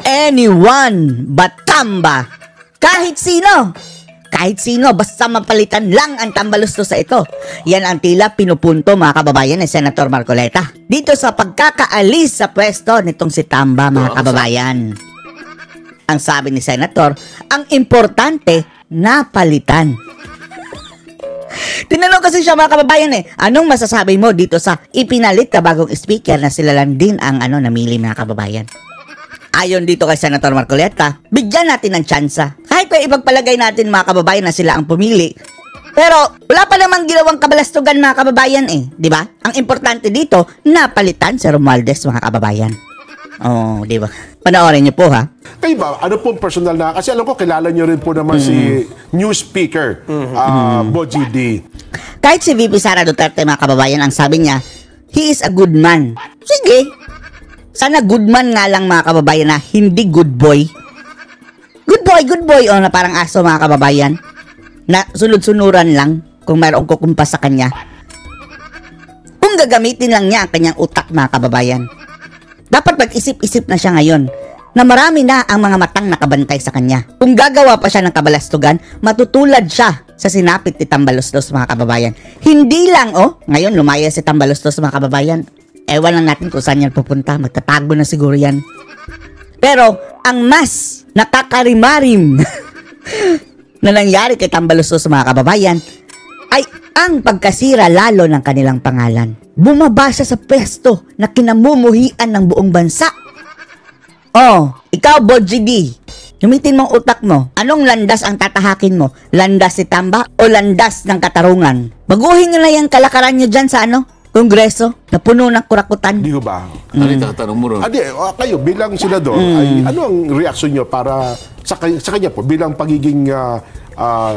Anyone but Tamba. Kahit sino. Kahit sino, basta mapalitan lang ang tambalustos sa ito. Yan ang tila pinupunto mga kababayan ni Senator Marcoleta dito sa pagkakaalis sa pwesto nitong si Tamba mga kababayan. Ang sabi ni Senator, ang importante, napalitan. Tinanong kasi siya mga kababayan anong masasabi mo dito sa ipinalit na bagong speaker na sila lang din ang namili mga kababayan? Ayon dito kay Senator Marcoleta, bigyan natin ng tsansa. Kahit pa ipagpalagay natin mga kababayan na sila ang pumili. Pero wala pa namang ginawang kabalastugan mga kababayan di ba? Ang importante dito, napalitan si Romualdez mga kababayan. Oh, di ba? Panoorin niyo po ha. Kayo ba, ano pong personal na, kasi alam ko kilala niyo rin po naman si new speaker, Boji D. Kahit si VP Sara Duterte mga kababayan, ang sabi niya, he is a good man. Sige. Sana good man nga lang mga kababayan na hindi good boy. Good boy. O na parang aso mga kababayan. Na sunod-sunuran lang kung mayroong kukumpas sa kanya. Kung gagamitin lang niya ang kanyang utak mga kababayan. Dapat mag-isip-isip na siya ngayon na marami na ang mga matang nakabantay sa kanya. Kung gagawa pa siya ng kabalastugan, matutulad siya sa sinapit ni Tambaluslos mga kababayan. Hindi lang ngayon lumaya si Tambaluslos mga kababayan. Ewan lang natin kung saan yan pupunta. Magtatago na siguro yan. Pero, ang mas nakakarimarim na nangyari kay Tambaluslos mga kababayan ay ang pagkasira lalo ng kanilang pangalan. Bumaba siya sa pwesto na kinamumuhian ng buong bansa. Ikaw, Boji D, gamitin mong utak mo. Anong landas ang tatahakin mo? Landas si Tamba o landas ng katarungan? Baguhin nyo na yung kalakaran nyo dyan sa Kongreso na puno ng kurakutan. Di ba? Ano tatanong mo ron? Kayo bilang senador, ano ang reaksyon nyo para sa kanya po bilang pagiging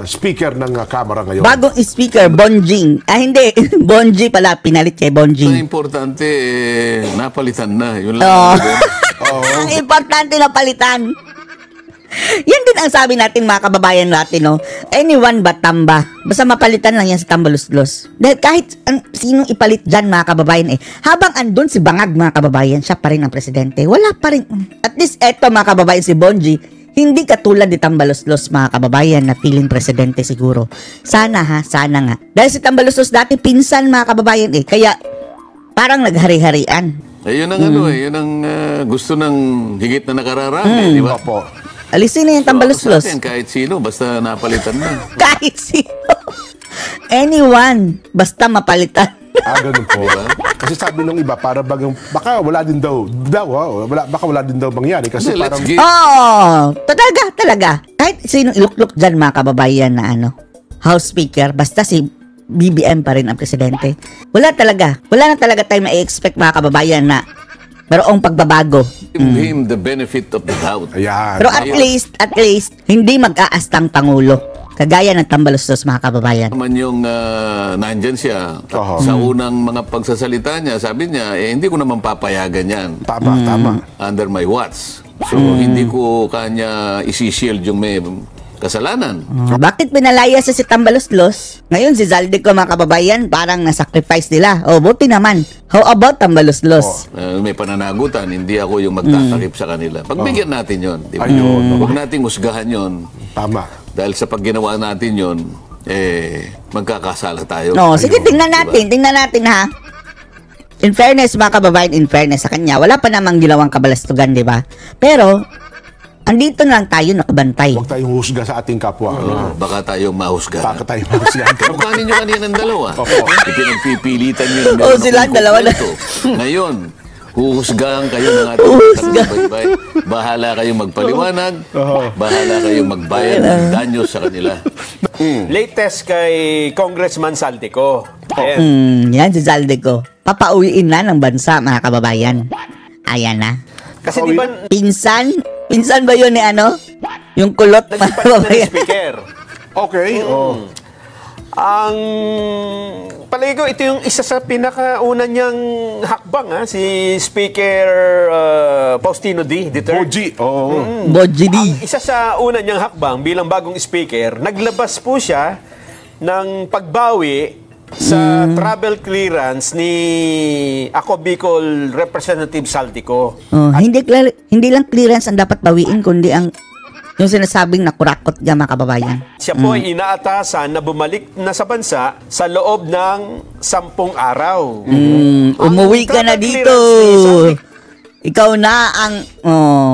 speaker ng Kamara ngayon? Bagong speaker, Bonjing. Hindi, Bonji pala, pinalit kay Bonjing. Ang importante, napalitan na. Yun lang. Ang importante na palitan. Yan din ang sabi natin mga kababayan natin anyone but Tamba. Basta mapalitan lang yan si Tambaluslos. Dahil kahit sinong ipalit dyan mga kababayan habang andun si Bangag mga kababayan, siya pa rin ang presidente. Wala pa rin. At least eto mga kababayan si Bonji, hindi katulad ni Tambaluslos mga kababayan na feeling presidente siguro. Sana nga. Dahil si Tambaluslos dati pinsan mga kababayan kaya parang naghari-harian. Yun ang yun ang gusto ng higit na nakararami, di ba? Opo. Alisin na yung Tambaluslos. Kahit sino, basta napalitan na. Kahit sino. Anyone, basta mapalitan. Ganun po. Kasi sabi nung iba, para baka wala din daw, baka wala din daw mangyari. Kasi parang... Talaga. Kahit sino iluklok dyan mga kababayan na House Speaker, basta si BBM pa rin ang presidente. Wala na talaga tayo ma-expect mga kababayan na mayroong pagbabago. Give him the benefit of the doubt. Ayan. Pero at least, hindi mag-aastang Pangulo. Kagaya ng Tambaluslos mga kababayan. Naman yung nandyan siya. Sa unang mga pagsasalita niya, sabi niya, hindi ko naman papayagan yan. Tama. Under my watch. So, hindi ko kanya isi-shield yung may kasalanan. Bakit pinalaya si Tambaluslos? Ngayon si Zaldico mga kababayan parang nasacrifice nila. Buti naman. How about Tambaluslos? May pananagutan, hindi ako yung magtatakip sa kanila. Pagbigyan natin yon, di ba? Huwag nating husgahan yon. Tama. Dahil sa pagginawa natin yon, magkakasala tayo. Sige, tingnan natin ha. In fairness mga kababayan, sa kanya, wala pa namang ginawang kabalastugan, di ba? Pero andito lang tayo nakabantay. Huwag tayong husga sa ating kapwa. Baka tayong mahusga. Kamukha ninyo kanina ng dalawa. Ipinagpipilitan nyo ng sila dalawa na. Ngayon, huhusgahan kayo ng ating baybay. Bahala kayong magpaliwanag. Bahala kayong magbayad ng danyo sa kanila. Latest kay Congressman Zaldico. Yan si Zaldico. Papauwiin na ng bansa mga kababayan. Ayan na. Kasi di ba Pinsan ba yun ni yung kulot mga kababayan? Speaker. Okay. Ang palagi ko, ito yung isa sa pinakauna niyang hakbang, si Speaker Faustino D. Boji. Boji D. Ang isa sa una niyang hakbang bilang bagong speaker, naglabas po siya ng pagbawi sa travel clearance ni Ako Bicol Representative Saldico. Oh, hindi lang clearance ang dapat bawiin, kundi ang yung sinasabing nakurakot niya, mga kababayan. Siya po ay inaatasan na bumalik na sa bansa sa loob ng 10 araw. Umuwi ka na travel dito. clearance ni Saldico. Ikaw na ang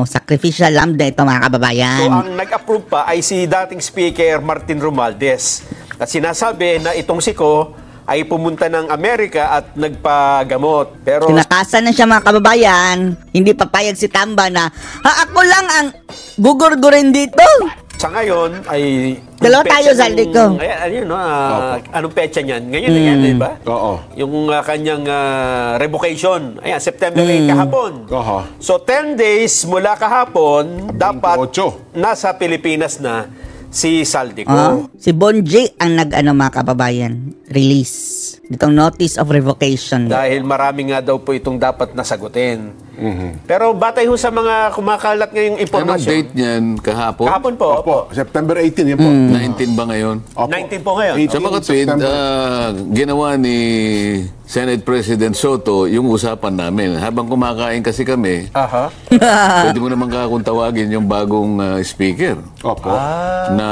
sacrificial lamb na ito, mga kababayan. So, ang nag-approve pa ay si dating Speaker Martin Romualdez. At sinasabi na itong siko ay pumunta ng Amerika at nagpagamot. Pero Tinakasan na siya, mga kababayan. Hindi papayag si Tamba na, ako lang ang gugurgurin dito. sa ngayon ay... Dalawa petsa tayo, Saldico. Anong petsa niyan? Ngayon na yan, di ba? Oo. Yung kanyang revocation. Ayan, September 8 kahapon. Oho. So, 10 days mula kahapon, dapat 28. nasa Pilipinas na si Saldico. Si Bonji ang mga kababayan, release. Itong notice of revocation. Dahil marami nga daw po itong dapat nasagutin. Pero batay ho sa mga kumakalat ngayong Anong impormasyon. date niyan? Kahapon? Kahapon po. Opo, September 18 yun po. 19 ba ngayon? Opo. 19 po ngayon. 18 Sa mga tweet, September. ginawa ni Senate President Soto yung usapan namin. Habang kumakain kasi kami, Aha. pwede mo naman kakong tawagin yung bagong speaker. Opo. Na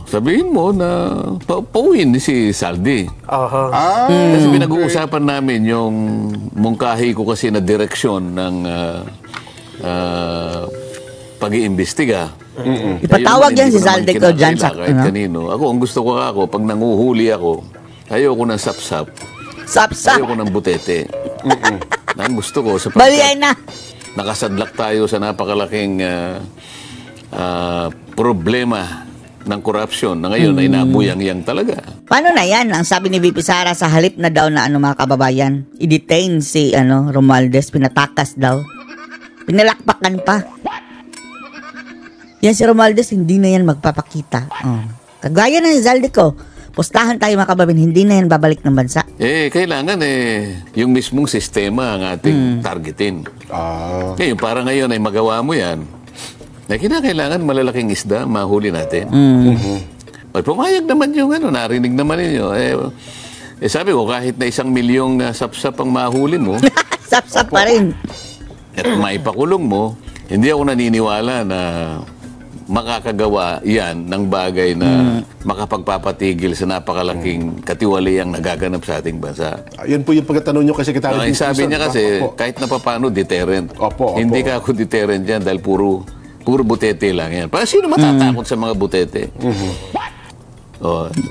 sabihin mo na pauwiin ni si Saldi. Aha. Kasi pinag-uusapan namin yung mungkahi ko kasi na direksyon ng pag-iimbestiga. Ipatawag yan si Saldi ko dyan sa... Kahit kanino. Ako, ang gusto ko pag nanguhuli ako, ayoko ng sapsap. Sapsap. Ayoko ng butete. Ang gusto ko sa Baliay na. nakasadlak tayo sa napakalaking problema ng korupsyon na ngayon ay nabuyang-yang talaga. Paano na yan? Ang sabi ni VP Sara sa halip na daw na mga kababayan, i-detain si Romualdez, pinatakas daw. Pinalakpakan pa. Yan si Romualdez, hindi na yan magpapakita. Kagaya na ni Saldico, postahan tayo mga kababayan, hindi na yan babalik ng bansa. Kailangan yung mismong sistema ang ating targetin. Ngayon, para ngayon ay magawa mo yan, na kinakailangan malalaking isda, mahuli natin. Ay, pumayag naman yung narinig naman ninyo. Sabi ko, kahit na 1 milyong sapsap ang mahuli mo, Sapsap pa rin. at maipakulong mo, hindi ako naniniwala na makakagawa yan ng bagay na makapagpapatigil sa napakalaking katiwaliang nagaganap sa ating bansa. Yan po yung pagkatanong nyo kasi kita. Sabi niya kasi, kahit na papano deterrent. Opo. Hindi ka ako deterrent yan dahil puro butete lang yan. Para sino matatakot sa mga butete?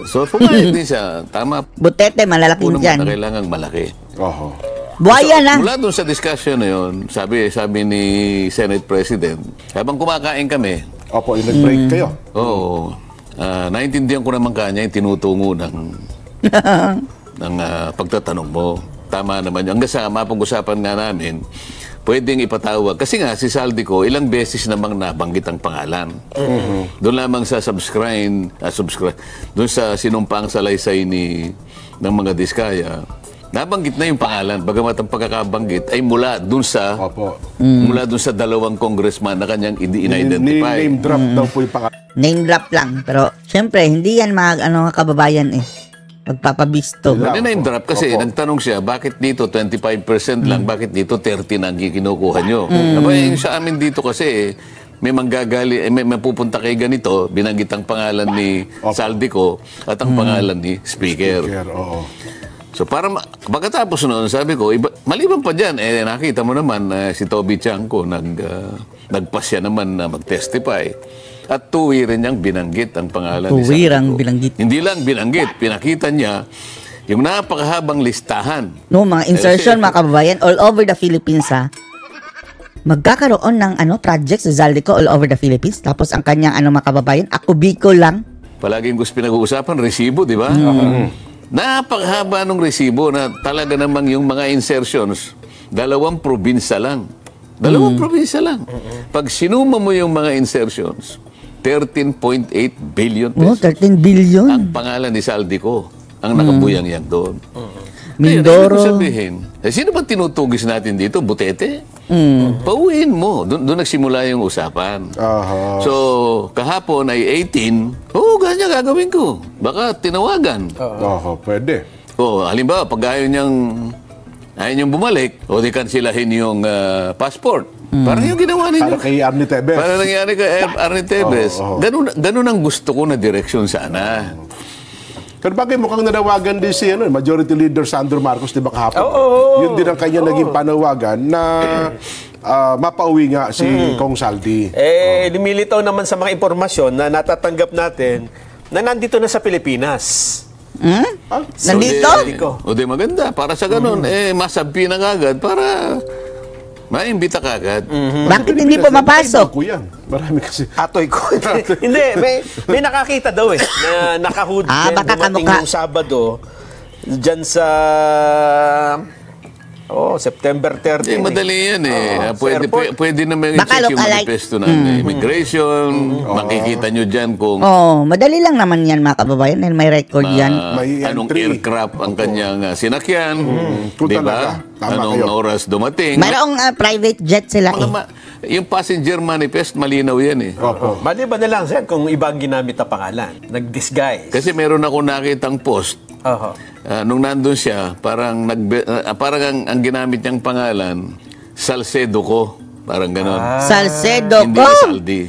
So, pumayag din siya. Tama. Butete, malalaking Unang dyan. mata, kailangan malaki. Oho. Buhaya na. Mula doon sa discussion na yun, sabi ni Senate President, habang kumakain kami, Opo, yung nag-break kayo. naintindihan ko naman kanya yung tinutungo ng pagtatanong mo. Tama naman yun. Hanggang sa mapag-usapan nga namin, pwedeng ipatawag. Kasi nga, si Saldico, ilang beses namang nabanggit ang pangalan. Doon lamang sa subscribe, doon sa sinumpang salaysay ng mga Diskaya, nabanggit na yung pangalan. Bagamat ang pagkakabanggit ay mula doon sa dalawang congressman na kanyang in-identify. Name drop daw po yung pangalan. Name drop lang. Pero, syempre, hindi yan mga kababayan magpapabisto. Name drop kasi nagtanong siya, bakit dito 25% lang, bakit dito 30 na ang kinukuha nyo? Abay, sa amin dito kasi, may manggagali, may mapupunta kay ganito, binanggit ang pangalan ni Saldico at ang pangalan ni Speaker. Oo. So para pagkatapos noon, sabi ko, maliban pa dyan, nakita mo naman si Toby Chanco, nagpasya naman na mag-testify. At tuwiran niyang binanggit ang pangalan ni Saldico. Tuwirang binanggit. Hindi lang binanggit, pinakita niya yung napakahabang listahan. No, mga insertion, mga kababayan, all over the Philippines, magkakaroon ng project sa Saldico all over the Philippines. Tapos ang kanyang mga kababayan, Ako Bicol lang. Palaging gusto pinag-uusapan, resibo, di ba? Napakahaba ng resibo na talaga namang yung mga insertions, 2 probinsya lang. 2 probinsya lang. Pag sinuma mo yung mga insertions, 13.8 billion pesos. 13 billion. Ang pangalan ni Saldico ang nakabuyang yan doon. Mindoro. Ngayon, ibig sabihin, sino ba tinutugis natin dito? Butete? Pauwiin mo. Doon nagsimula yung usapan. Aha. So, kahapon ay 18, ganyan gagawin ko. Baka tinawagan. Oho, pwede. Halimbawa, pag ayaw niyang bumalik, di kansilahin yung passport. Parang yung ginawa ninyo. Para kay Arnie Tebes. Para nangyari kay Arnie Tebes. Ganun ang gusto ko na direksyon sana. Pero bagay mukhang nanawagan din si Majority Leader Sandro Marcos, di ba kahapon? Yun din ang kanya naging panawagan na mapauwi nga si Kong Saldi. Lumilitaw naman sa mga impormasyon na natatanggap natin na nandito na sa Pilipinas. Nandito? O di maganda. Para sa ganun, masabi na kagad para maimbita kagad. Bakit hindi pumapasok? Ay, yan. Marami kasi. Atoy ko. Hindi, may nakakita daw na nakahood baka dumating kamukha. yung Sabado dyan sa September 13. Madali yan pwede naman Baka i-check yung look-alike. manifesto ng immigration. Makikita nyo dyan kung Madali lang naman yan mga kababayan dahil may record yan. May anong entry. aircraft ang kanyang sinakyan. Kung Di talaga. ba? Tama Anong kayo. oras dumating. Mayroong private jet sila eh. Yung passenger manifest, malinaw yan Opo. Maliban na lang, sir, kung ibang ginamit na pangalan. Nag-disguise. Kasi meron ako nakitang post. Nung nandun siya, parang ang ginamit niyang pangalan, Salcedo ko. Parang ganon. Salcedo Hindi ko. na Saldi.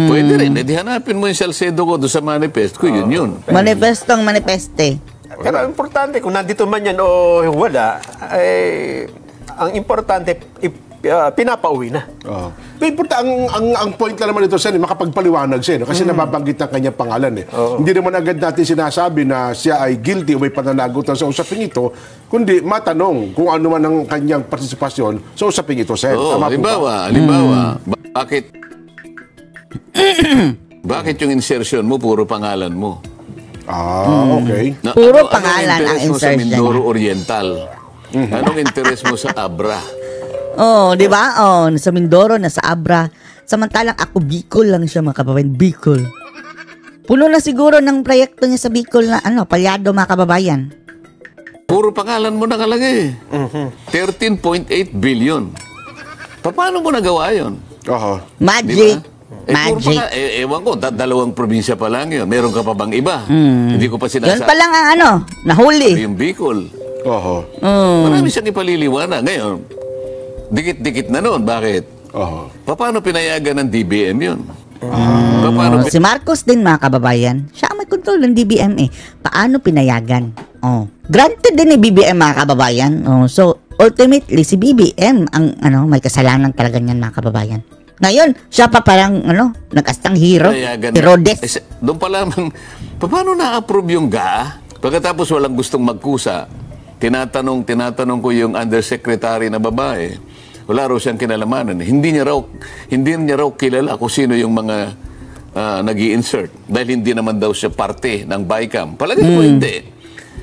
Pwede rin. Di hanapin mo yung Salcedo ko doon sa manifest ko. Yun. Manifestong manifeste. Pero ang importante, kung nandito man yan o wala, ang importante, pinapauwi na. Pero ang point lang naman ito, Sen, makapagpaliwanag siya. Kasi nababanggit ang kanyang pangalan. Hindi naman agad natin sinasabi na siya ay guilty o may pananagutan sa usaping ito, kundi matanong kung ano man ang kanyang partisipasyon sa usaping ito, Sen. Tama po ba? Halimbawa, bakit yung insertion mo, puro pangalan mo? Okay. Puro pangalan ang interest mo sa insertion Mindoro Oriental? Anong interest mo sa Abra? Di ba? Nasa Mindoro, nasa Abra. Samantalang ako Bicol lang siya mga kababayan. Bicol. Puno na siguro ng proyekto niya sa Bicol na palyado mga kababayan. Puro pangalan mo nakalagay. 13.8 billion. Paano mo nagawa yun? Magic. Diba? Magic. Ewan ko, dalawang probinsya pa lang yun. Meron ka pa bang iba? Hindi ko pa Yun sinasabi. pa lang ang nahuli. Yung Bicol. Oho. Marami siyang ipaliliwanag. Ngayon, dikit-dikit na noon. Bakit? Oho. Paano pinayagan ng DBM yun? Paano Si Marcos din mga kababayan. Siya ang may control ng DBM eh. Paano pinayagan? Granted din ni BBM mga kababayan. So, ultimately, si BBM ang may kasalanan talaga niyan mga kababayan. Ngayon, siya pa parang nag-astang hero. pinayagan? Herodes. Doon pa lamang, paano na-approve yung GA? Pagkatapos walang gustong magkusa, tinatanong ko yung undersecretary na babae, wala raw siyang kinalamanan. Hindi niya raw kilala kung sino yung mga nag-i-insert. Dahil hindi naman daw siya parte ng BICAM. Palagay mo hindi.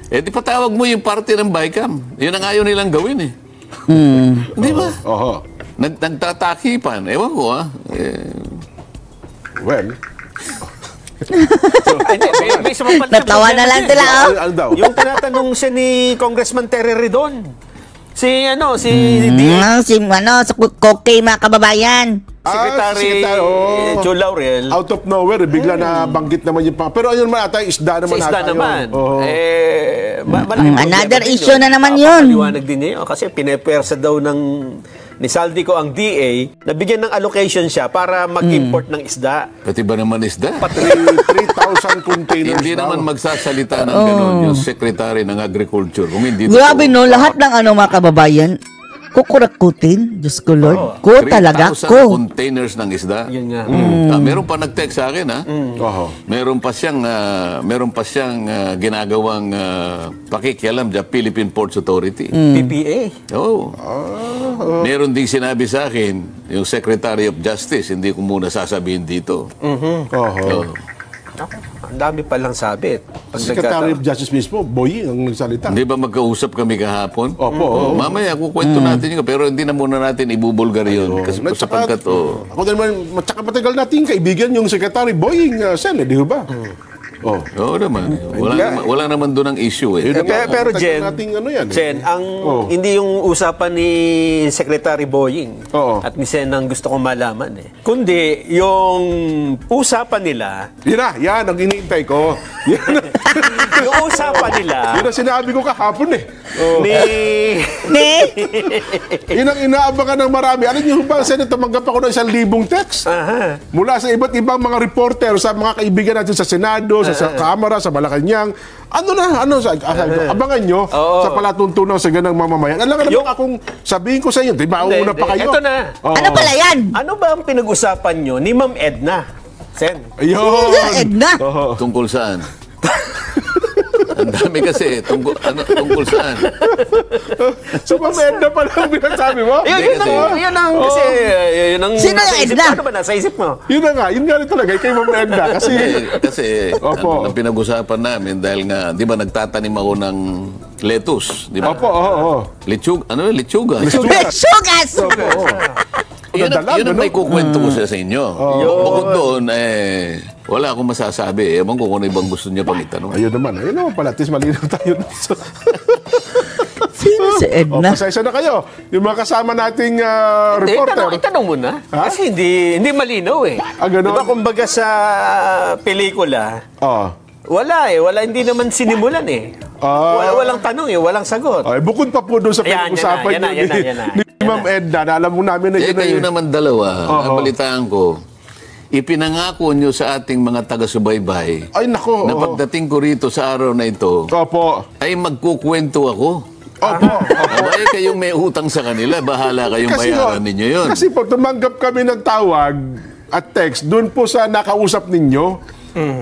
Di patawag mo yung parte ng BICAM. Yun ang ayaw nilang gawin eh. Di ba? Oho. Nagtatakipan. Ewan ko Well, Natawa na lang sila. ano daw? Yung tinatanong siya ni Congressman Terry Redon. Si Sa Kokey mga kababayan. Secretary Joe Laurel. Out of nowhere, bigla na banggit naman yung pero ayun naman ata, isda naman Sa isda ata yun. naman. Oo. Malaking Another problema din issue yun. na naman yun. Papaliwanag din niya kasi pinepersa daw ni Saldico ang DA na bigyan ng allocation siya para mag-import ng isda. Pati ba naman isda? 3,000 containers Hindi daw. naman magsasalita ng gano'n yung Secretary ng Agriculture. Kung hindi Grabe totoo. lahat ng mga kababayan, kukurakutin. Diyos ko Lord. Ko 3,000 talaga, ko. containers ng isda. Yun nga. Meron pa nag-text sa akin, ha? Oho. Meron pa siyang ginagawang pakikialam sa Philippine Ports Authority. PPA. Oo. Meron ding sinabi sa akin, yung Secretary of Justice, hindi ko muna sasabihin dito. Oho. Oo. Ang dami palang sabit. Pag Secretary of Justice mismo, Boy, ang nagsalita. Hindi ba magkausap kami kahapon? Opo. Mamaya, kukwento natin yun. Pero hindi na muna natin ibubulgar yun. Kasi sapagkat, Ako naman, matsaka matagal natin kaibigan yung Secretary Boying Sen, di ba? Oh. Oo naman. Wala naman doon ang issue eh. Yun ang Pero matagal Jen, nating ano yan, eh. Jen, hindi yung usapan ni Secretary Boying Oo. at ni Sen ang gusto kong malaman eh. Kundi yung usapan nila, Yan ang iniintay ko. Yan, yung usapan nila yun ang sinabi ko kahapon eh. Oh. ni Yun ang inaabangan ng marami. Alam niyo ba, Sen, tumanggap ako ng 1,000 text Aha. mula sa iba't ibang mga reporter, sa mga kaibigan natin sa Senado, sa Kamara, sa Malacanang. Abangan nyo sa palatuntunan sa ganang mamamayan. Alam ka naman akong sabihin ko sa inyo, di ba, una pa kayo? Ito na. Oo. Ano pala yan? Ano ba ang pinag-usapan nyo ni Ma'am Edna? Sen. Ayun. Edna. Tungkol saan? Ang dami kasi. Tungkol saan? So, mamenda pa lang binasabi mo? Yun ang kasi, yun ang Sino nasa yung isip Edna? mo. Ano ba nasa isip mo? Yun nga rin talaga, kay mamenda. Kasi Opo. ang pinag-usapan namin dahil nga, di ba nagtatanim ako ng lettuce, di ba? Opo, oo. Lechuga. Sugas! Yun Nadalag, ang may kukwento ko sa inyo. Bukod doon, wala akong masasabi. Ewan ko kung ano ibang gusto niya pang itanong. Ayun naman pala, tis malinaw tayo. Sino si Edna? Pasensya na kayo. Yung mga kasama nating reporter. Itanong mo na. Ha? Kasi hindi malinaw eh. Ganun? Diba kumbaga sa pelikula, wala hindi naman sinimulan eh. Walang tanong eh, walang sagot. Ay, bukod pa po doon sa Ayan, pinag-usapan yan na, niyo yan na. ni Ma'am Edna, na alam mo namin na yun Kayo naman dalawa, nabalitaan ko, ipinangako nyo sa ating mga taga-subaybay Ay, nako. na pagdating ko rito sa araw na ito, Opo. ay magkukwento ako. Opo. Abay, kayong may utang sa kanila, bahala kayong bayaran ninyo yun. Kasi po, tumanggap kami ng tawag at text doon po sa nakausap ninyo.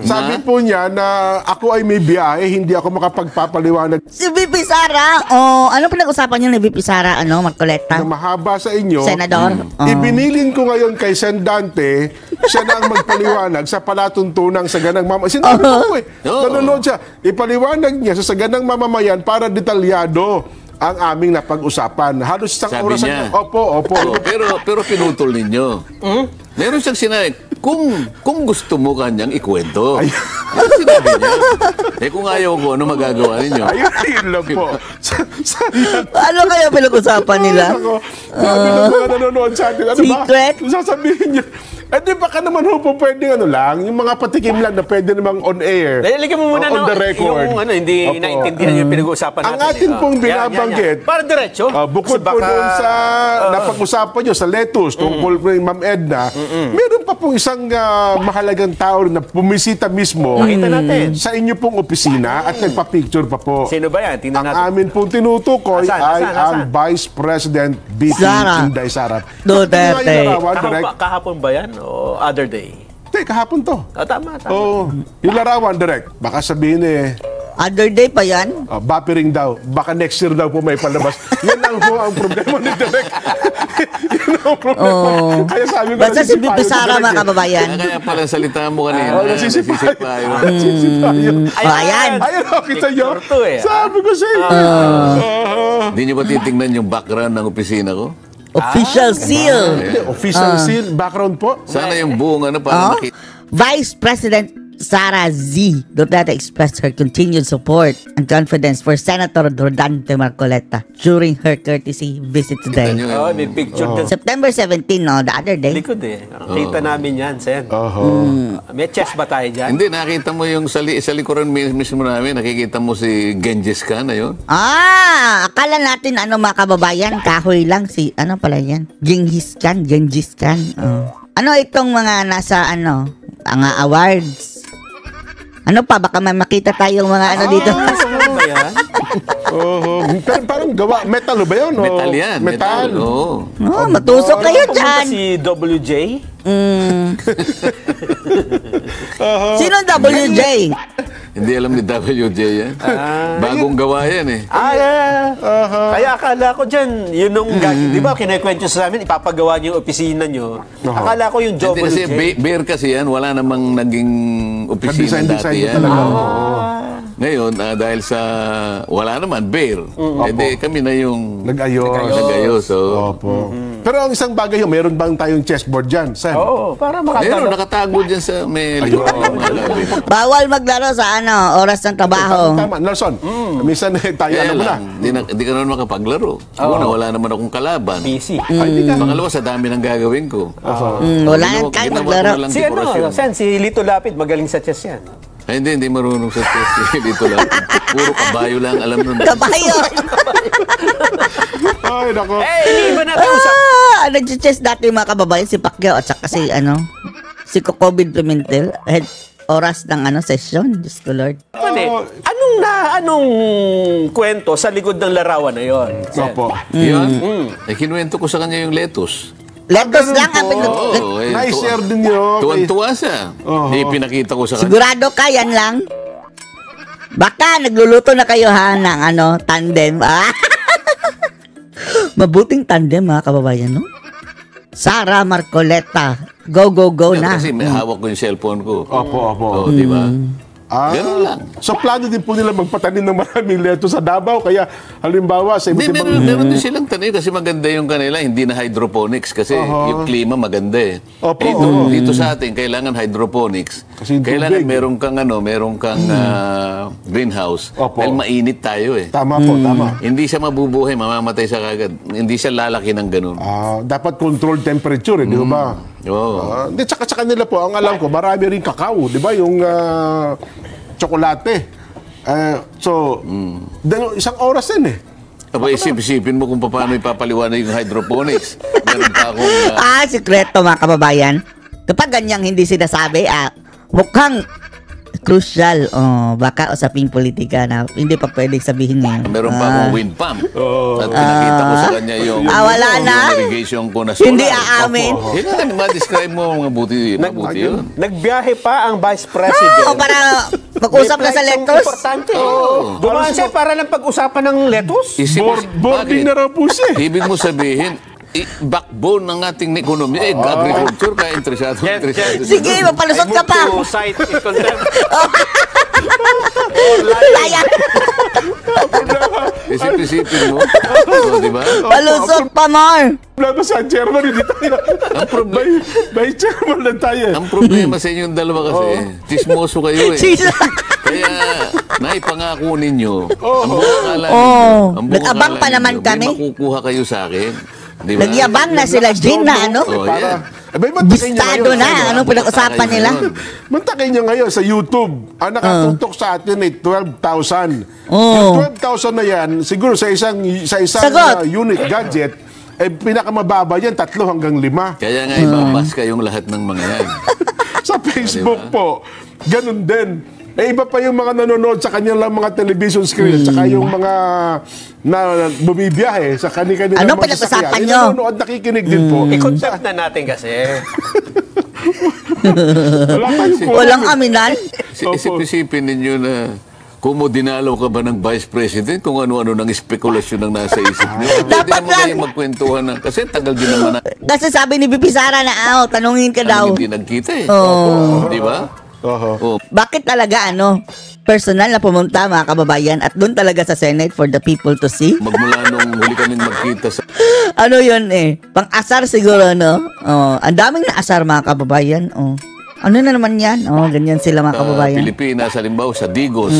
Sabi po niya na ako ay may biyahe, hindi ako makapagpapaliwanag Si VP Sara. Ano pinag-usapan niyo ni VP Sara, Marcoleta? na mahaba sa inyo. Senador? Ibinilin ko ngayon kay Sen Dante, siya na ang magpaliwanag sa palatuntunang sa ganang mamamayan. Sinabi ko eh, nanonood siya. Ipaliwanag niya sa ganang mamamayan para detalyado ang aming napag-usapan. Halos isang Sabi oras. niya. Opo. Pero pinutol ninyo. Meron siyang sinabi, kung gusto mo kanyang ikwento. Ano sinabi niya? Kung ayaw ko, ano magagawa ninyo? Ayun lang po. Ano kaya pinag-usapan nila? Sabi ng mga nanonood sa atin, ano Secret? ba? Sasabihin niya, di baka naman po pwedeng lang, yung mga patikim lang na pwede namang on air. Lagyan mo muna on the record. yung hindi Opo. naintindihan yung pinag-uusapan natin. Ang atin pong binabanggit, Para diretso. bukod Kasi po doon sa napag-usapan nyo sa lettuce tungkol po Ma'am Edna, meron pa pong isang mahalagang tao na bumisita mismo Makita natin. sa inyo pong opisina at nagpa-picture pa po. Sino ba yan? Tingnan Ang natin. amin pong tinutukoy Asan? ang Vice President BP Sara. Inday Sara. Duterte. Yung larawan, direct. Kahapon ba yan? O other day? Hindi, kahapon to. Tama. Oo. Yung larawan, direct. Baka sabihin Other day pa yan? buffering daw. Baka next year daw po may palabas. Yan lang po ang problema ni Direk. Yan ang problema. Kaya sabi ko, Basta si VP Sara, mga kababayan. Kaya pala salita mo kanina. Nasisipayo. Nasisipayo. Ayan. Ayun, kita nyo. Picture to eh. Sabi ko sa inyo. Hindi nyo ba titignan yung background ng opisina ko? Official seal. Official seal, background po. Sana yung buong para makita. Vice President Sara Z. Duterte expressed her continued support and confidence for Senator Rodante Marcoleta during her courtesy visit today. May picture din. September 17, the other day. Likod eh. Kita namin yan, Sen. May chest ba tayo dyan? Hindi, nakita mo yung sa likuran mismo namin, nakikita mo si Genghis Khan na yun. Akala natin mga kababayan, kahoy lang ano pala yan? Genghis Khan. Ano itong mga nasa mga awards? Ano pa? Baka may makita tayong mga dito. Ano ba yan? Pero parang gawa, metal ba yun? Metal yan. Metal. Oo. Matusok kayo Pumunta dyan. si WJ? Sino WJ? Hindi alam ni WJ yan. Bagong gawa yan eh. Kaya akala ko dyan, yun nung di ba kinikwento sa amin, ipapagawa niyo yung opisina niyo. Akala ko yung Hindi kasi WJ. beer kasi yan, wala namang naging opisina dati yan. Ngayon, dahil sa wala naman beer, kami na yung Nag-ayos. nag-ayos. Opo. Pero ang isang bagay yun, meron bang tayong chessboard dyan, Sen? Oo, para Meron, makatalo. nakatago dyan sa may mga labi. Bawal maglaro sa oras ng trabaho. Tama, Nelson. Minsan tayo, Kaya alam mo na. lang, di ka naman makapaglaro. Una, wala naman akong kalaban. PC. Ay, di ka. Pangalawa, sa dami ng gagawin ko. Wala nang time Ginawa ko maglaro. na lang Si dekorasyon. Sen, si Lito Lapid, magaling sa chess yan. Ay, hindi marunong sa chess. Dito lang. Puro kabayo lang alam nun. Kabayo. Ay, nako. Hindi ba natin usap? Nag-chess dati mga kababayan, si Pacquiao at saka si Cocovid Pimentel. Oras ng session. Diyos ko Lord. Anong kwento sa likod ng larawan na yon? Opo. Yun. Kinuwento ko sa kanya yung lettuce. Letos lang ang Oo. Na-share din nyo. Tuwan-tuwa siya. Pinakita ko sa kanya. Sigurado ka, yan lang. Baka nagluluto na kayo ng tandem. Mabuting tandem mga kababayan, no? Sara Marcoleta. Go, go, go na. Kasi may hawak ko yung cellphone ko. Opo, opo. Oo, di ba? Ganun lang. So, plano din po nila magpatanim ng maraming leto sa Davao. Kaya, halimbawa, sa Hindi, iba't ibang... meron din silang tanim kasi maganda yung kanila, hindi na hydroponics kasi yung klima maganda eh. Opo, Dito sa atin, kailangan hydroponics. Kasi yung Kailangan tubig. meron kang greenhouse. Opo. Dahil mainit tayo eh. Tama po, tama. Hindi siya mabubuhay, mamamatay siya kagad. Hindi siya lalaki ng ganun. Dapat controlled temperature, di ba? Oo. Hindi, tsaka nila po, ang alam ko, marami rin kakao, di ba? Yung tsokolate. Isang oras din eh. Aba, isipin mo kung paano ipapaliwanag yung hydroponics. Meron pa akong... Sikreto mga kababayan. Kapag ganyang hindi sinasabi, mukhang crucial. Baka usaping politika na hindi pa pwedeng sabihin ngayon. meron pa akong wind pump. At pinakita ko sa kanya yung... wala na? Yung irrigation ko na solar. Hindi aamin. Kailangan ma-describe mo mga mabuti yun. Nagbiyahe pa ang Vice President. Para mag-usap na sa lettuce. Importante. Dumaan siya para lang pag-usapan ng lettuce. Boarding na raw po siya. Ibig mo sabihin, backbone ng ating ekonomiya, agriculture, kaya interesado. Sige, mapalusot ka pa. I move to cite in contempt. Laya. Isipin mo. Di ba? Palusot pa, Mar. Problema sa chairman, hindi tayo. Ang problema, By chairman lang tayo. ang problema sa inyong dalawa kasi, chismoso kayo eh. Kaya, naipangako ninyo, ang buong akala ninyo, Nag-abang pa naman kami. May makukuha kayo sa akin. Di ba? Nagyabang na sila, Jean, na Yeah. Bistado na, anong pinag-usapan nila? Mantakin nyo ngayon sa YouTube. Ang nakatutok sa atin ay 12,000. Oh. Yung 12,000 na yan, siguro sa isang Sagot. unit gadget, pinakamababa yan, 3 hanggang 5. Kaya nga, ibabas kayong lahat ng mga yan. Sa Facebook po, ganun din. Iba pa yung mga nanonood sa kanilang mga television screen, tsaka yung mga na bumibiyahe sa kanilang Ano mga pinag-usapan sasakyan. nyo? Yung nanonood, nakikinig din po. I-contempt na natin kasi. Wala tayong po. Walang aminan. Isipin ninyo na kumodinalaw ka ba ng Vice President kung ano-ano ng spekulasyon ang nasa isip niyo? Pwede Dapat naman lang. kayong magkwentuhan ng... Kasi tagal din naman na Kasi sabi ni Bibi Sara na, tanungin ka daw. hindi nagkita eh. Oh. Di ba? Oh. Bakit talaga, personal na pumunta mga kababayan at doon talaga sa Senate for the people to see? Magmula nung huli kaming magkita sa Ano yun pang-asar siguro, no? Ang daming na-asar mga kababayan. Ano na naman yan? Ganyan sila mga kababayan. Pilipinas, halimbawa sa Digos.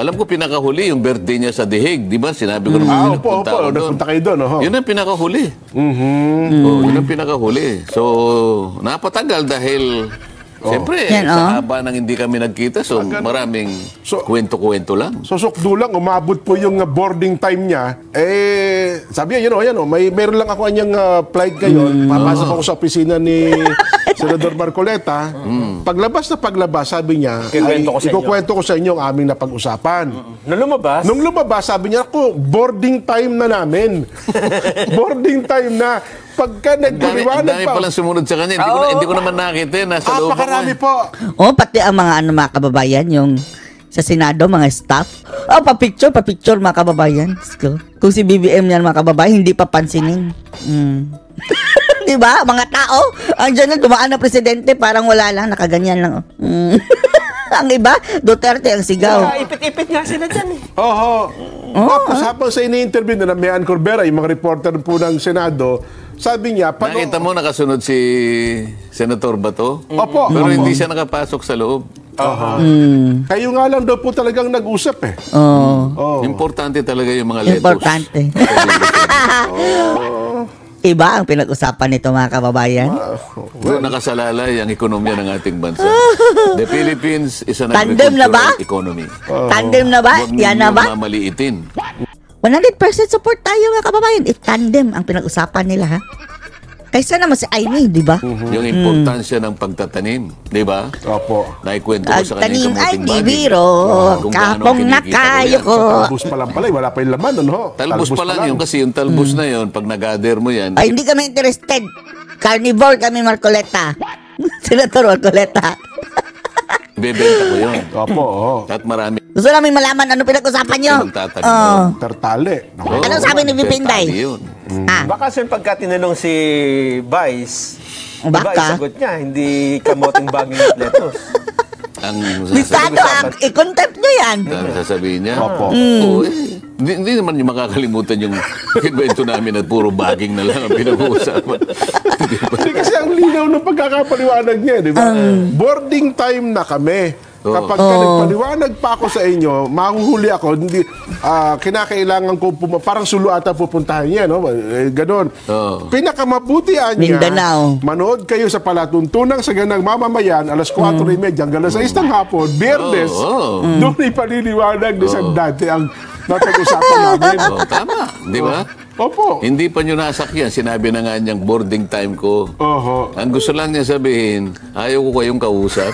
Alam ko pinakahuli yung birthday niya sa The Hague, di ba? Sinabi ko naman Opo, nagpunta kayo doon. Yun ang pinakahuli. Yun ang pinakahuli. So, napatagal dahil siyempre, Yan, sa haba nang hindi kami nagkita, so maraming kwento-kwento lang. So, sukdo lang, umabot po yung boarding time niya. Sabi niya, meron lang ako anyang flight ngayon. Papasok ako sa opisina ni Senador Marcoleta. Paglabas na paglabas, sabi niya, ikukwento ko sa inyo ang aming napag-usapan. Nung lumabas, sabi niya, boarding time na namin. Boarding time na. Pagka nagpaliwanag Ang dami palang sumunod sa kanya. Hindi ko naman nakita. Nasa loob ako. Napakarami po. Pati ang mga kababayan, yung sa Senado, mga staff. Pa-picture mga kababayan. Kung si BBM yan mga kababayan, hindi pa pansinin. Di ba? Mga tao, andyan na, dumaan na presidente, parang wala lang, nakaganyan lang. Ang iba, Duterte ang sigaw. Ipit-ipit nga sila dyan eh. Tapos habang sa ini-interview na Mayan Corbera, yung mga reporter po ng Senado, sabi niya, Nakita mo nakasunod si Senator Bato? Opo. Pero hindi siya nakapasok sa loob. Kayo nga lang daw po talagang nag-usap eh. Oh. Importante talaga yung mga letos. Importante. Iba ang pinag-usapan nito mga kababayan. Doon nakasalalay ang ekonomiya ng ating bansa. The Philippines is an Tandem na ba? agricultural economy. Tandem na ba? Huwag Yan na ninyong ba? mamaliitin. 100% support tayo mga kababayan. If tandem ang pinag-usapan nila ha. Kaysa naman si Aimee, di ba? Yung importansya ng pagtatanim. Di ba? Opo. Naikwento ko sa kanya Tanim yung ay kamuting di bagay. biro. Kung gaano Kapong kinikita nakayo yan. ko. Talbos pa lang pala, wala pa yung laman, ano? Talbos pa lang yun kasi yung talbos na yun, pag nag-gather mo yan, Ay, hindi kami interested. Carnivore kami, Marcoleta. Senator Marcoleta. ibebenta ko yun. Opo, At marami Gusto namin malaman ano pinag-usapan nyo. magtatanim. Oh. Tartale. Oo, Anong sabi ni Bipinday? detalye yun. Ah, Baka sir, pagka tinanong si Vice, Baka. iba sagot niya, hindi kamoting baging lettuce. Ang Bistado, i-contempt nyo yan. Ang sasabihin niya. Opo. Oo, hindi naman yung makakalimutan yung kwento namin at puro baging na lang ang pinag-uusapan. Di ba? Hindi kasi ang linaw ng pagkakapaliwanag niya, di ba? Boarding time na kami. Kapag ka nagpaliwanag pa ako sa inyo, mahuhuli ako, hindi, kinakailangan ko, parang sulo ata pupuntahan niya, no? Ganon. Pinakamabutian niya, Mindanao. manood kayo sa palatuntunang sa ganang mamamayan, alas 4:30 hanggang alas 6 ng hapon, Biyernes, doon ipaliliwanag ni Sandante ang napag-usapan namin. Tama, di ba? Opo. Hindi pa nyo nasakyan. Sinabi na nga niyang boarding time ko. Oho. Ang gusto lang niya sabihin, ayaw ko kayong kausap.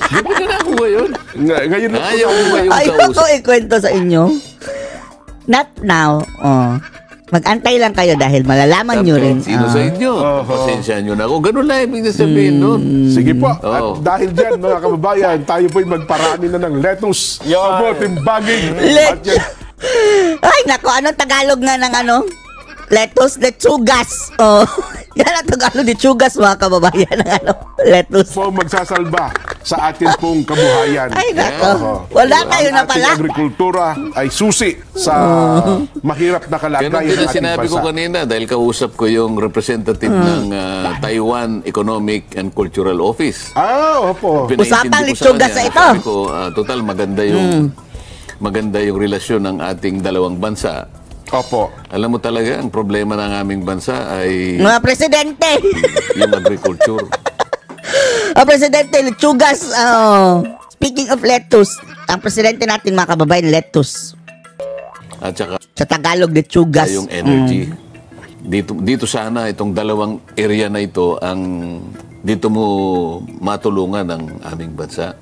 Di ba na ako ngayon? Ngayon na po Ayaw ko kayong Ayaw ko kausap. ikwento sa inyo. Not now. Oh. Mag-antay lang kayo dahil malalaman nyo rin. Sino sa inyo? Pasensya nyo na ako. Ganun lang ibig sabihin nun. Sige po. Oo. At dahil dyan, mga kababayan, tayo po'y magparami na ng lettuce, kamoting baging. At yan, Ay, nako, anong Tagalog nga ng ano? Lettuce, lechugas. Oh. Yan ang Tagalog, lechugas, mga kababayan. Ng ano? Lettuce. po magsasalba sa atin pong kabuhayan. Ay, nako. Oo. Wala kayo Ang na ating pala. agrikultura ay susi sa mahirap na Ganun kalagayan din ng ang ating sinabi ko bansa. kanina dahil kausap ko yung representative ng Taiwan Economic and Cultural Office. Opo. Pinaintindi Usapang ko sa lechugas kanya, sa ito. Sabi ko, total maganda yung relasyon ng ating dalawang bansa. Opo. Alam mo talaga, ang problema ng aming bansa ay Mga presidente. yung agriculture. Ang presidente, lechugas. Oh. Speaking of lettuce, ang presidente natin, mga kababayan, lettuce. At saka Sa Tagalog, lechugas. yung energy. Dito sana itong dalawang area na ito ang dito mo matulungan ng aming bansa.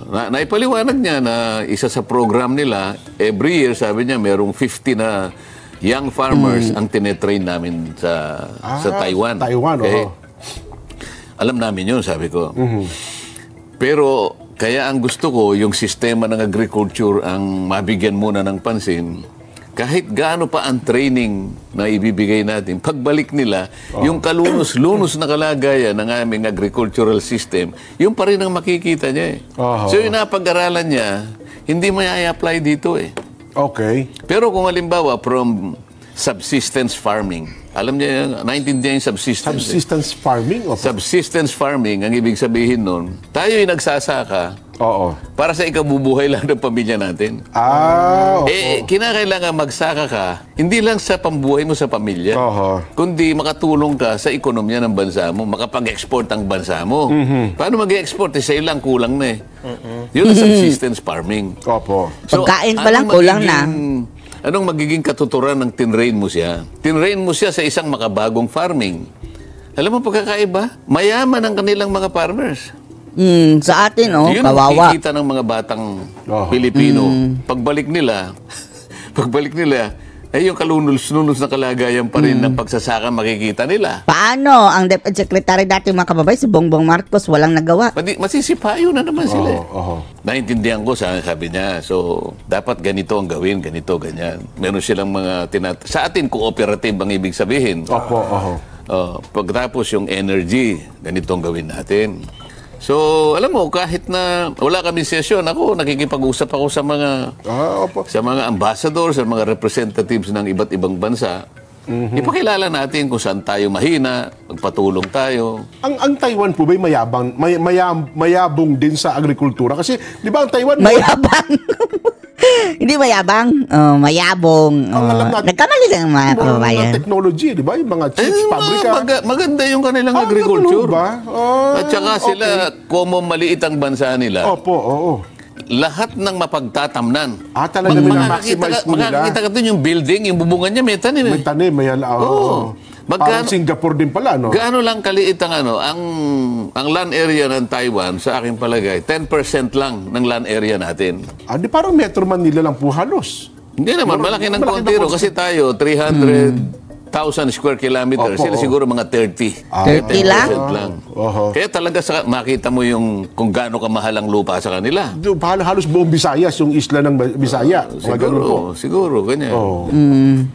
Naipaliwanag niya na isa sa program nila, every year, sabi niya, merong 50 na young farmers ang tinetrain namin sa Taiwan. Taiwan, oo. Alam namin yun, sabi ko. Pero, kaya ang gusto ko, yung sistema ng agriculture ang mabigyan muna ng pansin. Kahit gaano pa ang training na ibibigay natin, pagbalik nila, yung kalunos-lunos na kalagayan ng aming agricultural system, yung pa rin ang makikita niya eh. So yung napag-aralan niya, hindi may-apply dito eh. Okay. Pero kung halimbawa from subsistence farming, alam niya, naintindihan yung subsistence. Subsistence farming? Opo. Subsistence farming, ang ibig sabihin nun, tayo yung nagsasaka Oo. para sa ikabubuhay lang ng pamilya natin. Opo. Kinakailangan magsaka ka, hindi lang sa pambuhay mo sa pamilya, kundi makatulong ka sa ekonomiya ng bansa mo, makapag-export ang bansa mo. Paano mag-export? Sa ilang kulang na eh. Yun ang subsistence farming. Opo. Pagkain pa lang, kulang na. Anong magiging katuturan ng tinrain mo siya? Tinrain mo siya sa isang makabagong farming. Alam mo pagkakaiba? Mayaman ang kanilang mga farmers. Sa atin, oh, Yun ang kawawa. makikita ng mga batang Pilipino. Pagbalik nila, ay yung kalunos-lunos na kalagayan pa rin ng pagsasaka makikita nila. Paano? Ang DepEd Secretary dati, mga kababayan, si Bongbong Marcos, walang nagawa. Masisipayo na naman sila. Oo. Naintindihan ko, sabi niya, so dapat ganito ang gawin, ganito, ganyan. Meron silang mga sa atin, cooperative ang ibig sabihin. Opo. Pagtapos yung energy, ganito ang gawin natin. So, alam mo, kahit na wala kaming sesyon, ako, nakikipag-usap ako sa mga Opo. sa mga ambassador, sa mga representatives ng iba't ibang bansa. Ipakilala natin kung saan tayo mahina, magpatulong tayo. Ang Taiwan po ba'y mayabong din sa agrikultura? Kasi, di ba ang Taiwan... Mayabang. Hindi mayabang. Mayabong. Ang alam natin- Nagkamali lang ang mga kababayan. Mga technology, di ba? Yung mga chips, pabrika. Maganda yung kanilang Ah, agriculture. ganun ba? At saka sila, como maliit ang bansa nila, Opo, oo. lahat ng mapagtatamnan. Talaga minamaximize mo nila. Makakita ka doon yung building, yung bubungan niya, may tanim. May tanim, may hala. Oo. Parang Singapore din pala, no? Gaano lang kaliit ang land area ng Taiwan, sa aking palagay, 10% lang ng land area natin. Di parang Metro Manila lang po halos. Hindi naman, malaki ng malaki kontiro. na Kasi tayo, 300,000 square kilometers. Opo, Sila siguro mga 30. 30 lang? 10% lang. Oho. Kaya talaga makita mo yung kung gaano kamahal ang lupa sa kanila. Halos buong Visayas, yung isla ng Bisaya. Mga ganun po. Siguro, ganyan. Oo.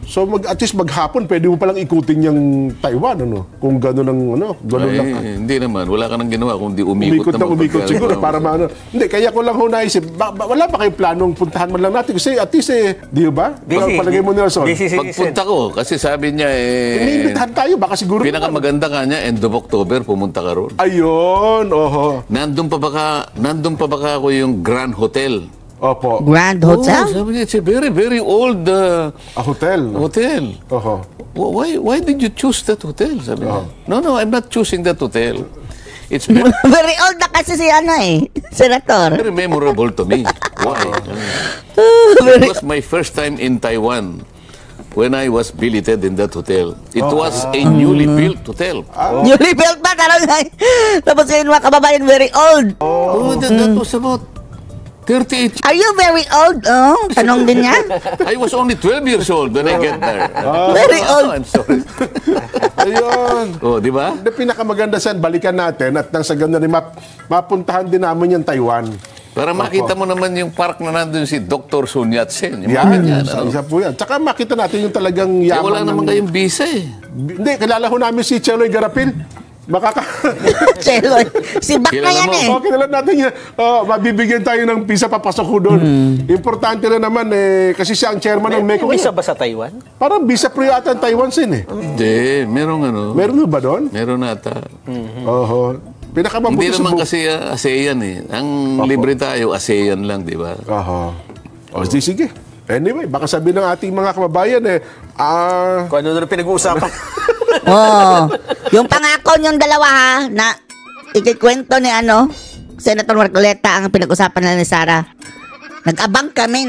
So at least maghapon pwede mo palang ikutin yung Taiwan, ano? Kung gano'n ang gano'n lang. Hindi naman. Wala ka nang ginawa kundi umikot Umikot siguro para maano. Hindi, kaya ko lang ho naisip, wala pa kayong planong puntahan man lang natin kasi at least di ba? Palagay mo nila, Son. Pagpunta ko, kasi sabi niya Iniimbitahan tayo, baka siguro. pinakamaganda ka niya, end of October, pumunta ka ron. Ayun, oho. Nandun pa ba ka ako yung Grand Hotel? Opo. Grand Hotel? Oh, sabi niya, it's a very, very old A hotel. hotel. Oho. Why did you choose that hotel? Sabi niya. No, I'm not choosing that hotel. It's very, Very old na kasi si Senator. very memorable to me. Why? It was my first time in Taiwan when I was billeted in that hotel. It was a newly built hotel. Newly built pa, tapos ngayon mga kababayan, very old. That was about 38. Are you very old? Tanong din niya. I was only 12 years old when I get there. Very old. I'm sorry. Ayun. Di ba? The pinakamaganda saan, balikan natin at nang sa ganda rin, mapuntahan din namin yung Taiwan. Para makita mo naman yung park na nandun si Dr. Sun Yat-sen. Yung Yan, mga yan, isa po yan. Tsaka makita natin yung talagang Eh, yaman. wala naman kayong visa eh. Hindi, kilala ho namin si Cheloy Garapil. Cheloy. Si Bak na Kilala yan mo. eh. Okay na lang natin yan. Mabibigyan tayo ng visa, papasok ko doon. Importante na naman kasi siya ang chairman ng MECO. Isa ba sa Taiwan? Parang visa free ata ang Taiwan sin eh. Hindi, merong Meron ba doon? Meron ata. Oho. Hindi Pinakamabuti naman kasi ASEAN eh. Ang libre tayo, ASEAN lang, di ba? Oho. Sige. Anyway, baka sabihin ng ating mga kababayan Kung ano na pinag-uusapan. Yung pangako yung dalawa ha, na ikikwento ni Senator Marcoleta ang pinag-usapan na ni Sara. Nag-abang kami.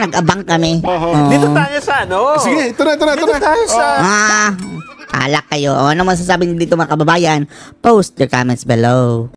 Dito tayo sa Sige, ito na. Dito tayo sa... Alak kayo. Ano masasabi niyo dito mga kababayan? Post your comments below.